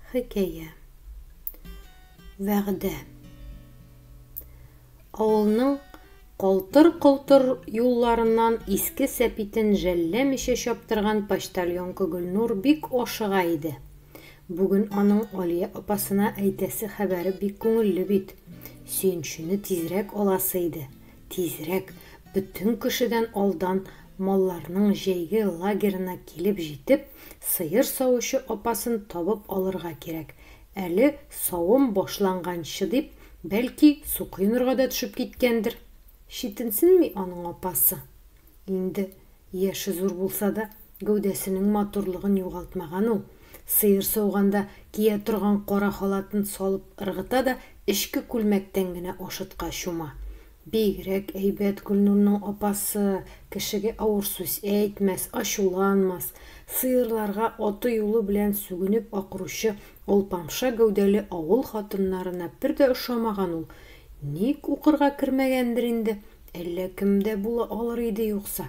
Хикәйә. Вәғдә. Авылның ҡалтыр-ҡолтор юлларынан иске сәпитен жәлләмичә чаптырған почтальонка Гөлнур бик ашыға иде. Бүген аның Алия апасына әйтәсе хәбәре бик күңелле бит. Сөйөншөне тизрәк аласы иде. Тизрәк, бөтен кешедән алдан малларның җәйге лагерына килеп җитеп, сыйыр сауышы апасын табып алырга кирәк. Әле савым башланганчы дип, бәлки, су койынырга да төшеп киткәндер. Шитенсенми аның апасы. Инде яше зур булса да, гәүдәсенең матурлыгын югалтмаган ул. Сыйыр сауганда кия торган кара халатын салып ыргыта да, эчке күлмәктән генә ашытка чума. Бигрәк әйбәт Гөлнурның апасы, кешегә авыр сүз әйтмәс, ачуланмас, сыйырларга аты юлы белән сүгенеп акыручы олпамша гәүдәле авыл хатыннарына бер дә ошамаган ул. Ник укырга кермәгәндер инде, әллә кемдә була алыр иде юкса.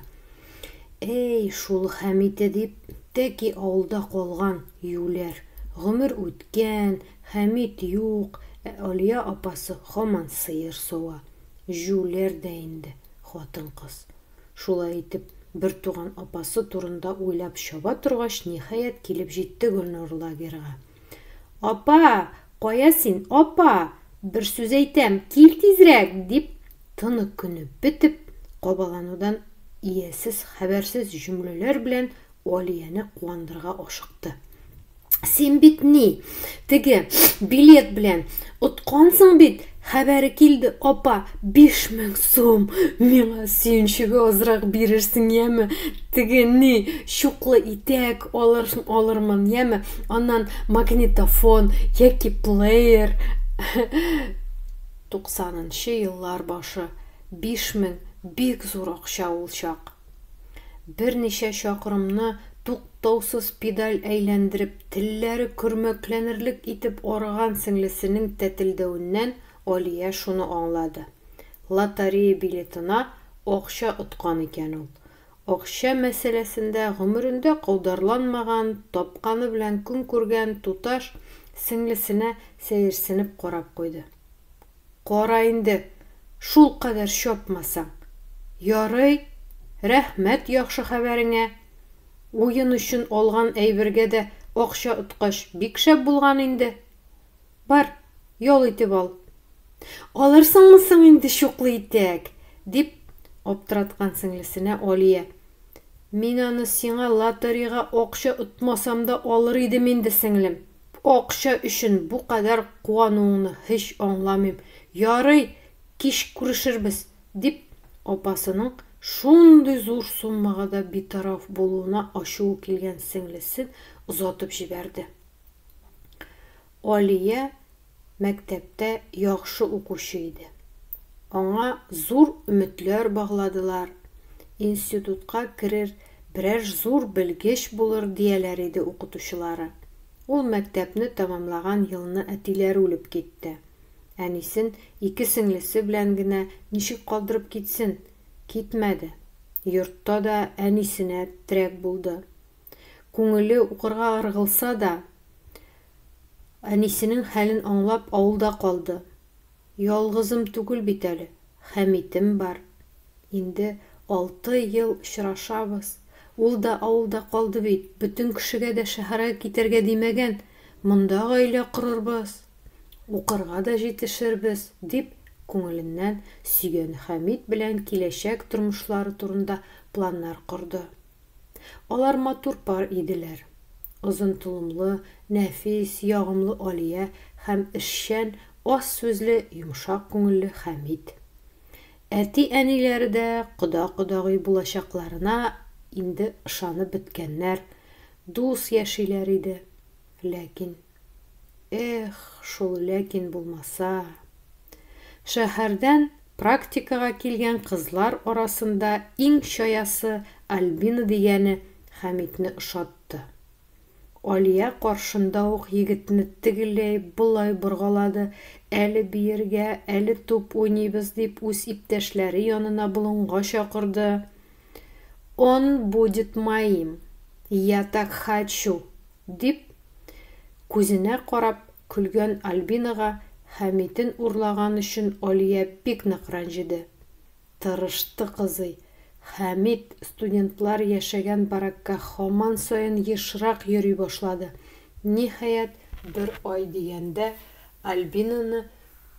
Эй, шул Хәмите дип, тәки авылда калган юләр. Гомер үткән, Хәмит юк, Алия апасы һаман сыйыр сауа. Жүләр дә инде, хатын-кыз. Шулай итеп, бер туган апасы турында уйлап чаба торгач, ниһаять килеп җитте Гөлнур лагерга. Апа, кая син, апа? Бер сүз әйтәм, кил тизрәк, дип, тыны көне бетеп, кабаланудан иясез, хәбәрсез җөмләләр белән Алияны куандырга ашыкты. Син бит ни, теге билет белән уткансың бит, хәбәре килде, апа, 5000 сум, миңа сөенчегә азрак бирерсең, яме? Теге ни, чуклы итәк алырмын, яме? Аннан магнитофон, яки плеер. 90-нчы еллар башы, 5000 бик зур акча ул чак. Берничә чакрымны туктаусыз педаль әйләндереп, телләре көрмәкләнерлек итеп арыган сеңлесенең тәтелдәвеннән Алия шуны аңлады. Лотерея билетына акча откан икән ул. Акча мәсьәләсендә гомерендә каударланмаган, тапканы белән күн күргән туташ сеңлесенә сәерсенеп карап куйды. Кара инде, шул кадәр чапмасаң. Ярый, рәхмәт яхшы хәбәреңә. Уен өчен алган әйбергә дә акча откач бик шәп булган инде. Бар, ял итеп ал. Алырсыңмы инде чуклы итәк, дип аптыраткан сеңлесенә Алия. Мин аны сиңа лотереяга акча утмасам да алыр идем инде сеңлем. Акча өчен бу кадәр куануыңны һич аңламыйм. Ярый, кич күрешербез, дип апасының шундый зур суммага да битараф булуына ачуы килгән сеңлесен озатып җибәрде. Алия мәктәптә яхшы укучы иде. Аңа зур өметләр багладылар. Институтка керер, берәр зур белгеч булыр дияләр иде укытучылары. Ул мәктәпне тәмамлаган елны әтиләре үлеп китте. Әнисен 2 сеңлесе белән генә ничек калдырып китсен? Китмәде. Йортта да әнисенә терәк булды. Күңеле укырга ыргылса да, әнисенең хәлен аңлап авылда калды. Ялгызым түгел бит әле, Хәмитем бар. Инде 6 ел очрашабыз. Ул да авылда калды бит. Бөтен кешегә дә шәһәргә китәргә димәгән. Монда гаилә корырбыз. Укырга да җитешербез, дип күңеленнән сөйгән Хәмит белән киләчәк тормышлары турында планнар корды. Алар матур пар иделәр. Озын тулымлы, нәфис, ягымлы Алия һәм эшчән, аз сүзле, йомшак күңелле Хәмит. Әти-әниләре дә кода-кодагый булачакларына инде ышанып беткәннәр, дус яшиләр иде. Ләкин, шул ләкин булмаса. Шәһәрдән практикага килгән кызлар арасында иң чаясы Альбина дигәне Хәмитне ошатты. Алия каршында ук егетне тегеләй булай боргалады, әле биергә, әле туп уйныйбыз дип үз иптәшләре янына булынга чакырды. Он будет моим, я так хочу, дип Күзенә карап көлгән Альбинага Хәмитен урлаган өчен Алия бик нык рәнҗеде. Тырышты кызый. Хәмит студентлар яшәгән баракка һаман саен ешрак йөри башлады. Ниһаять, бер ай дигәндә Альбинаны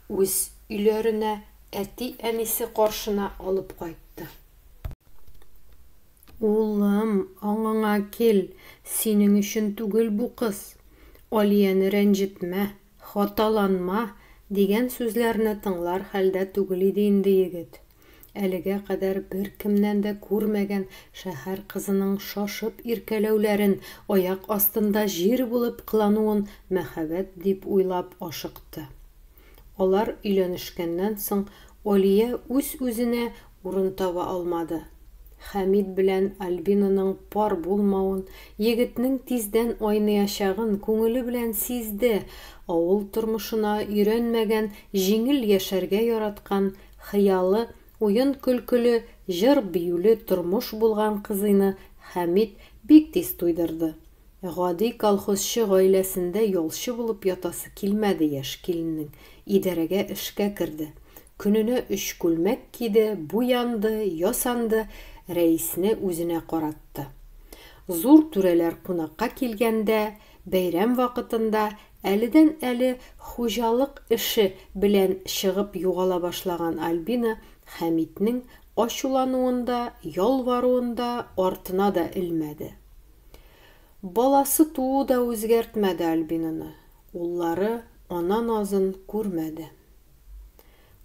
үз өйләренә әти-әнисе каршына алып кайтты. Улым, аңаңа кил, синең өчен түгел бу кыз. Алияны рәнҗетмә, хаталанма дигән сүзләрне тыңлар хәлдә түгел иде инде егет. Әлегә кадәр бер кемнән дә күрмәгән шәһәр кызының шашып иркәләүләрен, аяк астында җир булып кылануын мәхәббәт дип уйлап ашыкты. Алар өйләнешкәннән соң Алия үз-үзенә урын таба алмады. Хәмит белән Альбинаның пар булмавын, егетнең тиздән айныячагын күңеле белән сизде. Авыл тормышына өйрәнмәгән, җиңел яшәргә яраткан, хыялы, уен-көлкеле, җыр-биюле тормыш булган кызыйны Хәмит бик тиз туйдырды. Гади колхозчы гаиләсендә ялчы булып ятасы килмәде яшь киленнең. Идарәгә эшкә керде. Көненә 3 күлмәк киде, буянды, ясанды, рәисне үзенә каратты. Зур түрәләр кунакка килгәндә, бәйрәм вакытында әледән-әле хуҗалык эше белән чыгып югала башлаган Альбина Хәмитнең ачулануында, ялваруында артына да илмәде. Баласы туу да үзгәртмәде Альбинаны. Уллары ана назын күрмәде.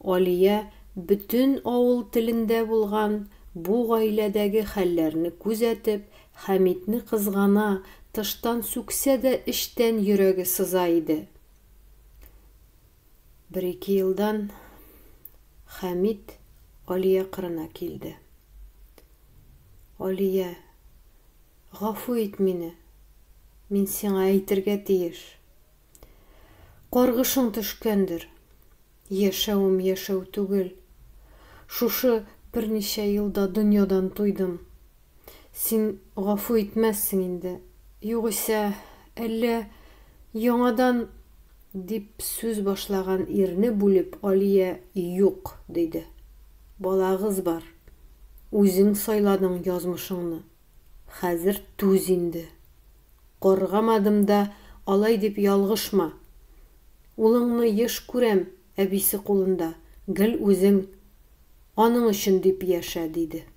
Алия бүтән авыл телендә булган бу гаиләдәге хәлләрне күзәтеп, Хәмитне кызгана, тыштан сүксә дә эчтән йөрәге сыза иде. 1-2 елдан Хәмит Алия кырына килде. Алия, гафу ит мине. Мин сиңа әйтергә тиеш. Каргышың төшкәндер. Яшәүем яшәү түгел. Шушы берничә елда дөньядан туйдым. Син гафу итмәссең инде. Югыйсә, әллә яңадан дип сүз башлаган ирне бүлеп Алия юк диде. Балагыз бар. Үзең сайладың язмышыңны. Хәзер түз инде. Каргамадым да алай дип ялгышма. Улыңны еш күрәм, әбисе кулында. Гел үзең аның өчен дип яшә диде.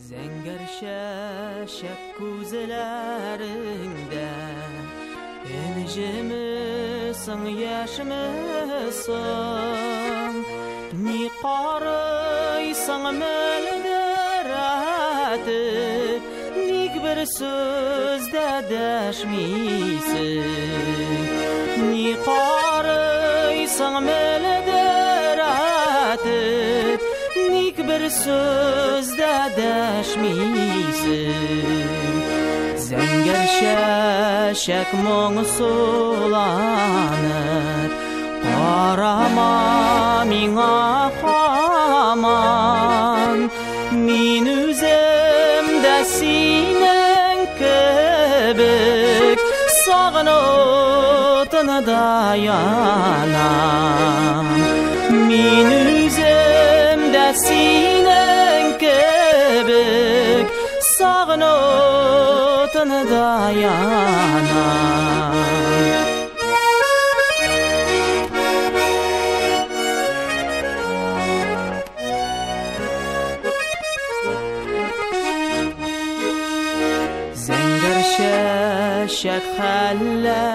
Зәңгәр шәшәк күзләреңдә инҗемесең, яшьмесең, ни карыйсың мөлдер атып, ник бер сүз дә дәшмисең, ни карыйсың мөлдер атып, ник бер söz dә дәшмисең. Зәңгәр шәшәк моңсуланыр, карама миңа һаман, мин үзем дә синең кебек сагынып тынада янам. Мин үзем дә синең кебек сагынып тынада янам. Зәңгәр шәшәк хәлләреңне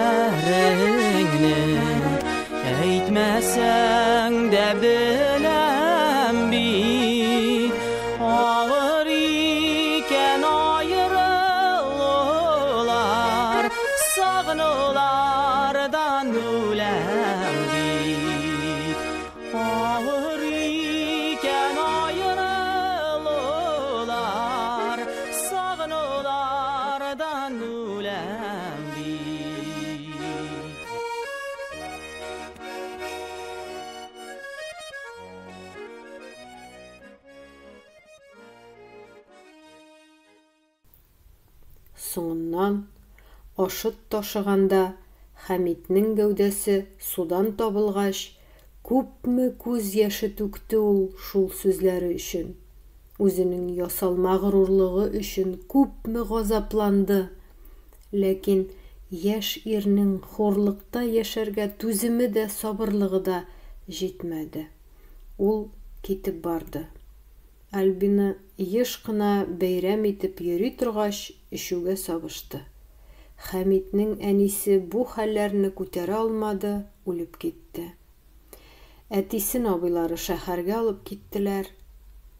әйтмәсәң дә беләм бит, авыр икән аерылулар, сагынулардан үләм бит. Авыр икән аерылулар, сагынулардан үләм бит. Соңыннан, ашыт ташығанда, Хәмитнең гәүдәсе судан табылгач, күпме күз яшы түкте ул шул сүзләре өчен. Үзенең ясалма горурлыгы өчен күпме газапланды. Ләкин яшь ирнең хурлыкта яшәргә түземе дә, сабырлыгы да җитмәде. Ул китеп барды. Альбина еш кына бәйрәм итеп йөри торгач, ишүгә сабышты. Хәмитнең әнисе бу хәлләрне күтәрә алмады, үлеп китте. Әтисен абыйлары шәһәргә алып киттеләр.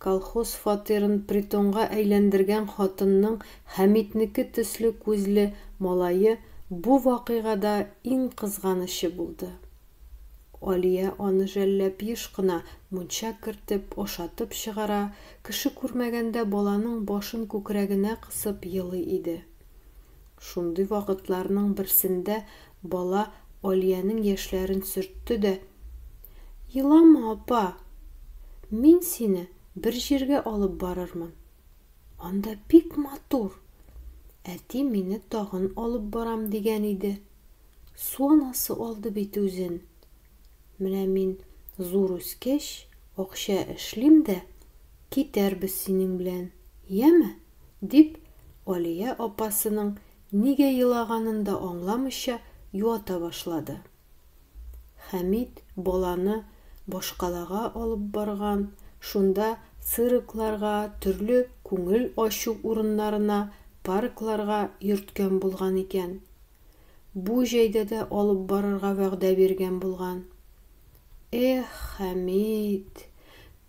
Колхоз фатирын притонга әйләндергән хатынның Хәмитнеке төсле күзле малайы бу вакыйгада иң кызганышы булды. Алия аны жәлләп еш кына мунча кертеп, ашатып чыгара, кеше күрмәгәндә баланың башын күкрәгенә кысып елый иде. Шундый вакытларның берсендә бала Алияның яшьләрен сөртте дә: "Елама, апа, мин сине бер җиргә алып барырмын. Анда бик матур. Әти мине тагын алып барам дигән иде. Су анасы алды бит үзен. Менә мин зур үскәч, акча эшлим дә, китәрбез синең белән, яме?" дип, Алия апасының нигә елаганын да аңламыйча юата башлады. Хәмит баланы башкалага алып барган, шунда циркларга, төрле күңел ачу урыннарына, паркларга йөрткән булган икән. Бу җәйдә дә алып барырга вәгъдә биргән булган. Эх, Хәмит,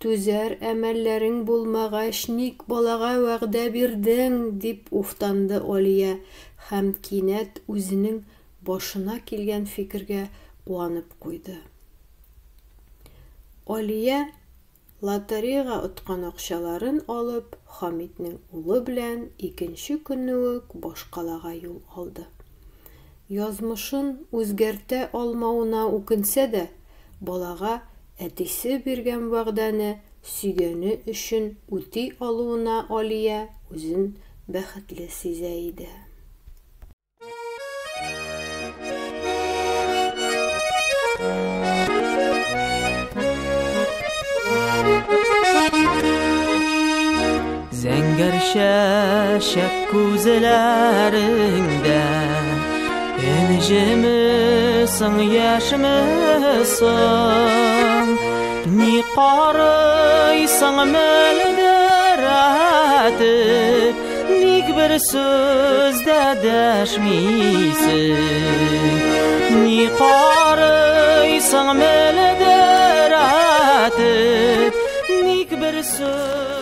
түзәр әмәлләрең булмагач, ник балага вәгъдә бирдең, дип уфтанды Алия һәм кинәт үзенең башына килгән фикергә куанып куйды. Алия лотереяга откан акчаларын алып, Хәмитнең улы белән икенче көнне үк башкалага юл алды. Язмышын үзгәртә алмауына үкенсә дә, балага әтисе биргән вәгъдәне сөйгәне өчен үти алуына Алия үзен бәхетле сизә иде. Зәңгәр шәшәк күзләреңдә Энҗемесең, яшьмесең, ни карыйсың мөлдерәтеп, ник бер сүз дә дәшмисең, ни карыйсың мөлдерәтеп, ник бер сүз